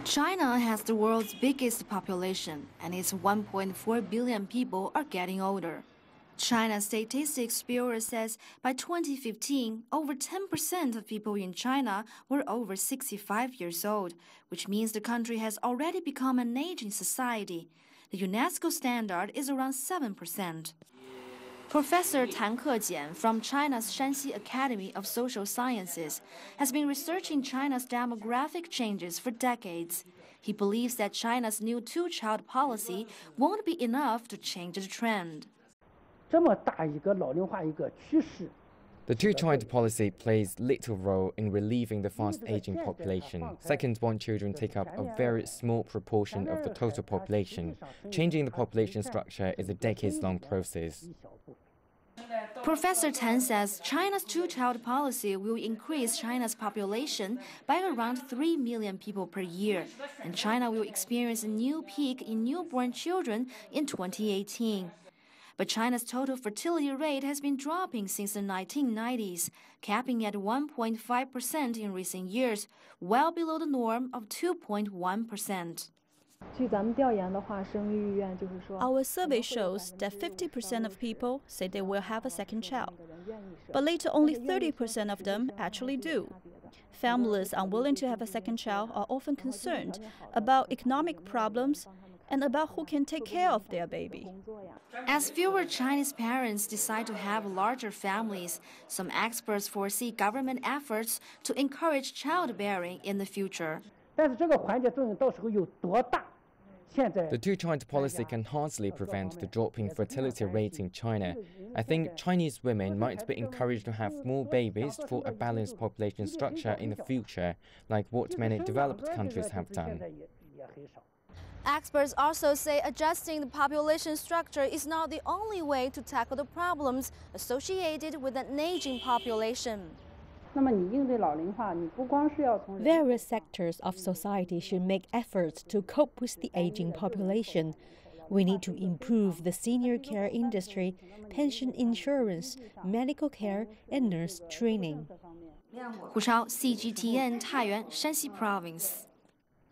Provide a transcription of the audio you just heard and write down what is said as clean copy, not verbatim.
China has the world's biggest population, and its 1.4 billion people are getting older. China's Statistics Bureau says by 2015, over 10% of people in China were over 65 years old, which means the country has already become an aging society. The UNESCO standard is around 7%. Professor Tan Kejian from China's Shanxi Academy of Social Sciences has been researching China's demographic changes for decades. He believes that China's new two-child policy won't be enough to change the trend. The two-child policy plays little role in relieving the fast-aging population. Second-born children take up a very small proportion of the total population. Changing the population structure is a decades-long process. Professor Tan says China's two-child policy will increase China's population by around 3 million people per year, and China will experience a new peak in newborn children in 2018. But China's total fertility rate has been dropping since the 1990s, capping at 1.5% in recent years, well below the norm of 2.1%. Our survey shows that 50% of people say they will have a second child, but later only 30% of them actually do. Families unwilling to have a second child are often concerned about economic problems and about who can take care of their baby. As fewer Chinese parents decide to have larger families, some experts foresee government efforts to encourage childbearing in the future. The two-child policy can hardly prevent the drop in fertility rate in China. I think Chinese women might be encouraged to have more babies for a balanced population structure in the future, like what many developed countries have done. Experts also say adjusting the population structure is not the only way to tackle the problems associated with an aging population. Various sectors of society should make efforts to cope with the aging population. We need to improve the senior care industry, pension insurance, medical care, and nurse training. Hu Chao, CGTN, Taiyuan, Shanxi Province.